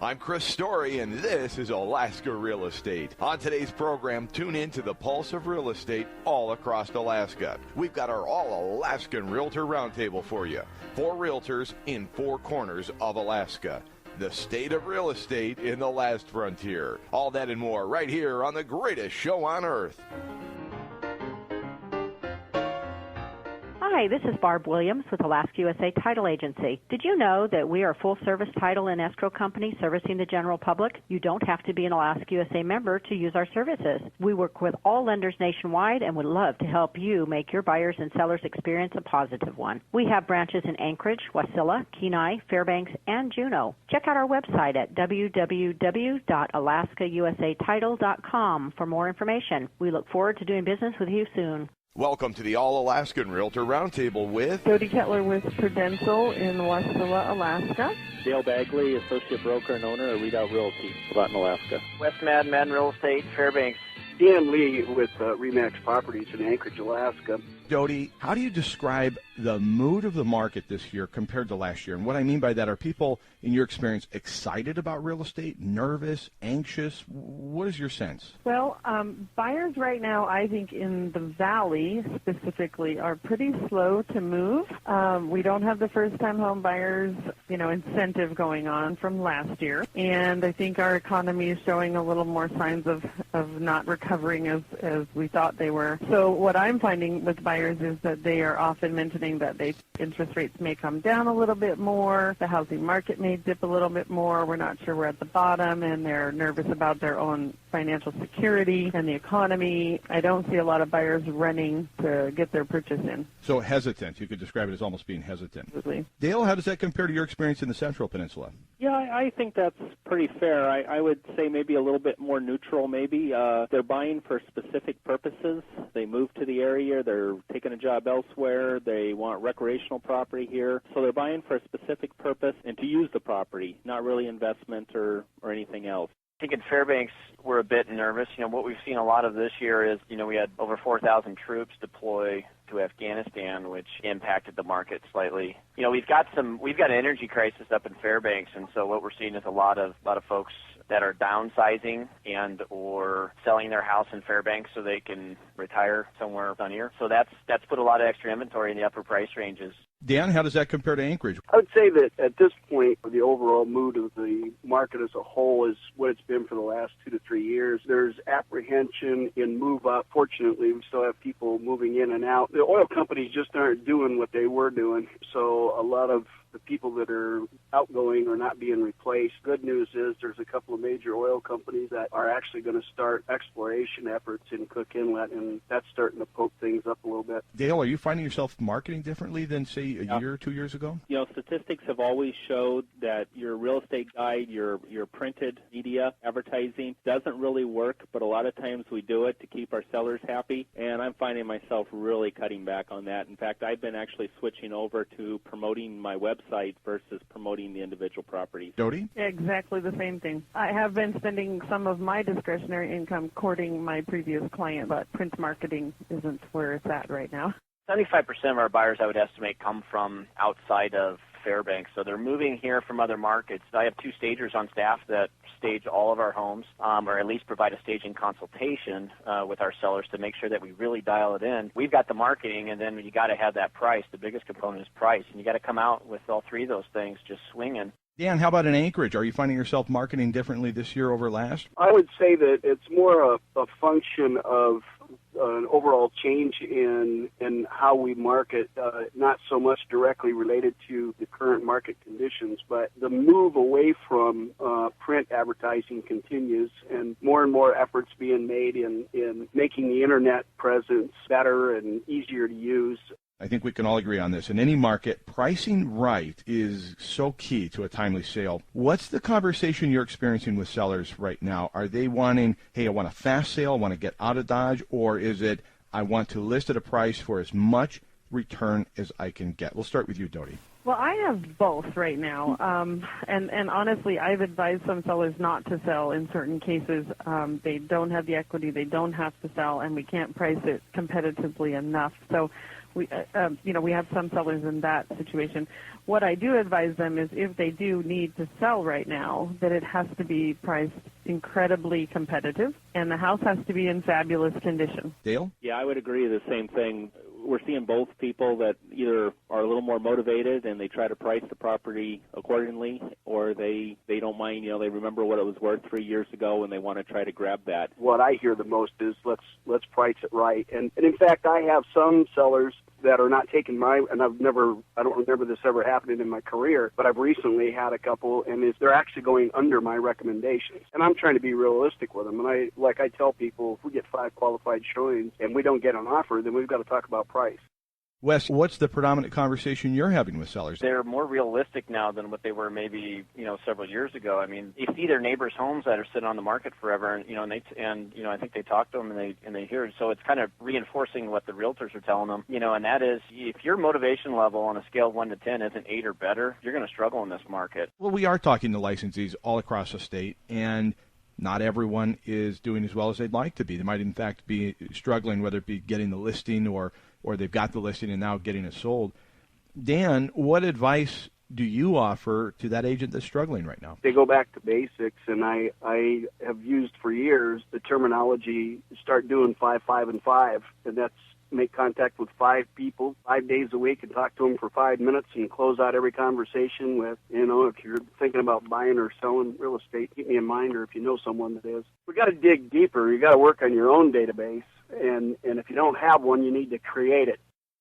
I'm Chris Story, and this is Alaska Real Estate. On today's program, tune in to the pulse of real estate all across Alaska. We've got our all-Alaskan Realtor Roundtable for you. 4 realtors in 4 corners of Alaska. The state of real estate in the last frontier. All that and more right here on the greatest show on earth. Hi, this is Barb Williams with Alaska USA Title Agency. Did you know that we are a full-service title and escrow company servicing the general public? You don't have to be an Alaska USA member to use our services. We work with all lenders nationwide and would love to help you make your buyers and sellers experience a positive one. We have branches in Anchorage, Wasilla, Kenai, Fairbanks, and Juneau. Check out our website at www.alaskausatitle.com for more information. We look forward to doing business with you soon. Welcome to the All-Alaskan Realtor Roundtable with Jody Kettler with Peninsula in Wasilla, Alaska. Dale Bagley, Associate Broker and Owner of Redoubt Realty, Lawton, Alaska. Wes Madden Real Estate, Fairbanks. Dan Lee with Remax Properties in Anchorage, Alaska. Jody, how do you describe the mood of the market this year compared to last year? And what I mean by that, are people, in your experience, excited about real estate, nervous, anxious? What is your sense? Well, buyers right now, I think in the Valley specifically, are pretty slow to move. We don't have the first-time home buyers, incentive going on from last year. And I think our economy is showing a little more signs of not recovering as we thought they were. So what I'm finding with buyers is that they are often mentioning that interest rates may come down a little bit more, the housing market may dip a little bit more, we're not sure we're at the bottom, and they're nervous about their own financial security and the economy. I don't see a lot of buyers running to get their purchase in. So hesitant. You could describe it as almost being hesitant. Absolutely. Dale, how does that compare to your experience in the Central Peninsula? Yeah, I think that's pretty fair. I would say maybe a little bit more neutral maybe. They're buying for specific purposes. They move to the area. They're taking a job elsewhere. They want recreational property here. So they're buying for a specific purpose and to use the property, not really investment or anything else. I think in Fairbanks, we're a bit nervous. What we've seen a lot of this year is, we had over 4,000 troops deploy to Afghanistan, which impacted the market slightly. We've got an energy crisis up in Fairbanks, and so what we're seeing is a lot of folks that are downsizing and or selling their house in Fairbanks so they can retire somewhere down here. So that's put a lot of extra inventory in the upper price ranges. Dan, how does that compare to Anchorage? I would say that at this point, the overall mood of the market as a whole is what it's been for the last 2 to 3 years. There's apprehension in move up. Fortunately, we still have people moving in and out. The oil companies just aren't doing what they were doing, so a lot of the people that are outgoing are not being replaced. Good news is there's a couple of major oil companies that are actually going to start exploration efforts in Cook Inlet, and that's starting to poke things up a little bit. Dale, are you finding yourself marketing differently than, say, a year or 2 years ago? Statistics have always showed that your real estate guide, your printed media advertising doesn't really work, but a lot of times we do it to keep our sellers happy, and I'm finding myself really cutting back on that. In fact, I've been actually switching over to promoting my website versus promoting the individual properties. Jody? Exactly the same thing. I have been spending some of my discretionary income courting my previous client, but print marketing isn't where it's at right now. 75% of our buyers, I would estimate, come from outside of Fairbanks. So they're moving here from other markets. I have 2 stagers on staff that stage all of our homes, or at least provide a staging consultation with our sellers to make sure that we really dial it in. We've got the marketing, and then you got to have that price. The biggest component is price, and you got to come out with all 3 of those things just swinging. Dan, how about in Anchorage? Are you finding yourself marketing differently this year over last? I would say that it's more a function of an overall change in how we market, not so much directly related to the current market conditions, but the move away from print advertising continues, and more efforts being made in making the internet presence better and easier to use. I think we can all agree on this. In any market, pricing right is so key to a timely sale. What's the conversation you're experiencing with sellers right now? Are they wanting, hey, I want a fast sale, I want to get out of Dodge, or is it, I want to list at a price for as much return as I can get? We'll start with you, Dodi. Well, I have both right now, and honestly, I've advised some sellers not to sell in certain cases. They don't have the equity, they don't have to sell, and we can't price it competitively enough. So We have some sellers in that situation. What I do advise them is if they do need to sell right now, that it has to be priced incredibly competitive, and the house has to be in fabulous condition. Dale? Yeah, I would agree the same thing. We're seeing both people that either are a little more motivated and they try to price the property accordingly, or they don't mind, they remember what it was worth 3 years ago and they want to try to grab that. What I hear the most is let's price it right. And in fact, I have some sellers that are not taking and I don't remember this ever happening in my career, but I've recently had a couple, and they're actually going under my recommendations. And I'm trying to be realistic with them. And I tell people, if we get 5 qualified showings and we don't get an offer, then we've got to talk about price. Wes, what's the predominant conversation you're having with sellers? They're more realistic now than what they were maybe, several years ago. I mean, you see their neighbors' homes that are sitting on the market forever, and I think they talk to them and they hear it. So it's kind of reinforcing what the realtors are telling them, and that is if your motivation level on a scale of 1 to 10 isn't 8 or better, you're going to struggle in this market. Well, we are talking to licensees all across the state, and not everyone is doing as well as they'd like to be. They might, in fact, be struggling, whether it be getting the listing or they've got the listing and now getting it sold. Dan, what advice do you offer to that agent that's struggling right now? They go back to basics, and I have used for years the terminology, start doing 5, 5, and 5, and that's make contact with 5 people 5 days a week and talk to them for 5 minutes and close out every conversation with, if you're thinking about buying or selling real estate, keep me in mind, or if you know someone that is. We got to dig deeper. You got to work on your own database, and if you don't have one, you need to create it.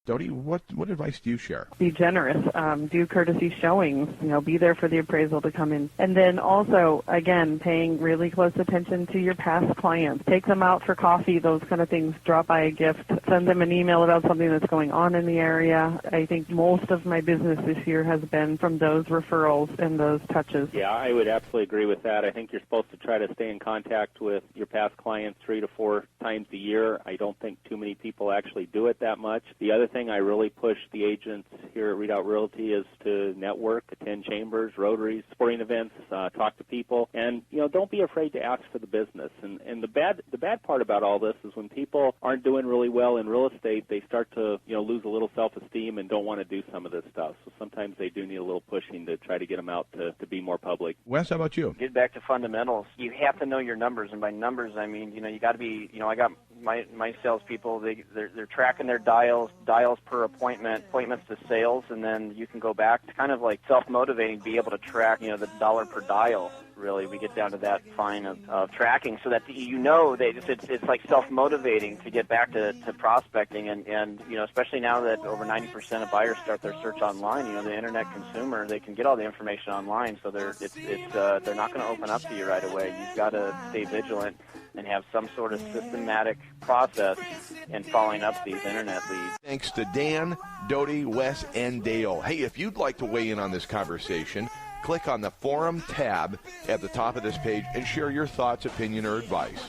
Dodie, what advice do you share? Be generous. Do courtesy showings. Be there for the appraisal to come in. And then also, again, paying really close attention to your past clients. Take them out for coffee, those kind of things. Drop by a gift. Send them an email about something that's going on in the area. I think most of my business this year has been from those referrals and those touches. Yeah, I would absolutely agree with that. I think you're supposed to try to stay in contact with your past clients 3 to 4 times a year. I don't think too many people actually do it that much. The other thing I really push the agents here at Readout Realty is to network, attend chambers, rotaries, sporting events, talk to people, and don't be afraid to ask for the business. And the bad part about all this is when people aren't doing really well in real estate, they start to lose a little self-esteem and don't want to do some of this stuff. So sometimes they do need a little pushing to try to get them out to be more public. Wes, how about you? Get back to fundamentals. You have to know your numbers, and by numbers I mean you got to be. I got my salespeople. They're tracking their dials per appointments to sales, and then you can go back to kind of like self-motivating, be able to track, the dollar per dial. Really, we get down to that fine of tracking, so that it's like self-motivating to get back to prospecting, and especially now that over 90% of buyers start their search online. The internet consumer, they can get all the information online, so they're not going to open up to you right away. You've got to stay vigilant and have some sort of systematic process in following up these internet leads. Thanks to Dan, Dodie, Wes, and Dale. Hey, if you'd like to weigh in on this conversation, click on the Forum tab at the top of this page and share your thoughts, opinion, or advice.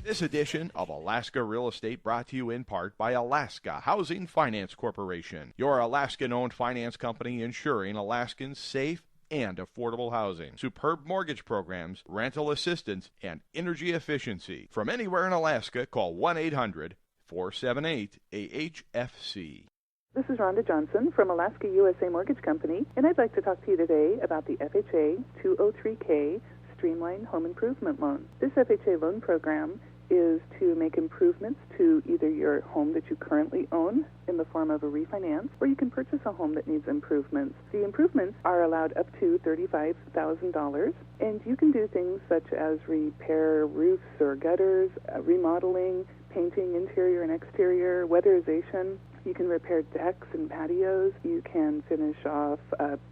This edition of Alaska Real Estate brought to you in part by Alaska Housing Finance Corporation, your Alaskan-owned finance company ensuring Alaskans safe and affordable housing, superb mortgage programs, rental assistance, and energy efficiency. From anywhere in Alaska, call 1-800-478-AHFC. This is Rhonda Johnson from Alaska USA Mortgage Company, and I'd like to talk to you today about the FHA 203K Streamlined Home Improvement Loan. This FHA loan program is to make improvements to either your home that you currently own in the form of a refinance, or you can purchase a home that needs improvements. The improvements are allowed up to $35,000, and you can do things such as repair roofs or gutters, remodeling, painting interior and exterior, weatherization. You can repair decks and patios. You can finish off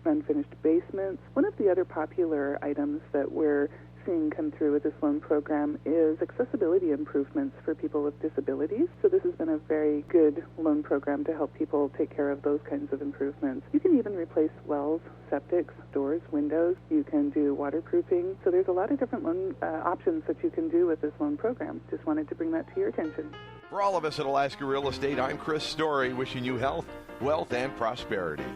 unfinished basements. One of the other popular items that we're seeing come through with this loan program is accessibility improvements for people with disabilities. So this has been a very good loan program to help people take care of those kinds of improvements. You can even replace wells, septics, doors, windows. You can do waterproofing. So there's a lot of different loan options that you can do with this loan program. Just wanted to bring that to your attention. For all of us at Alaska Real Estate, I'm Chris Story, wishing you health, wealth, and prosperity.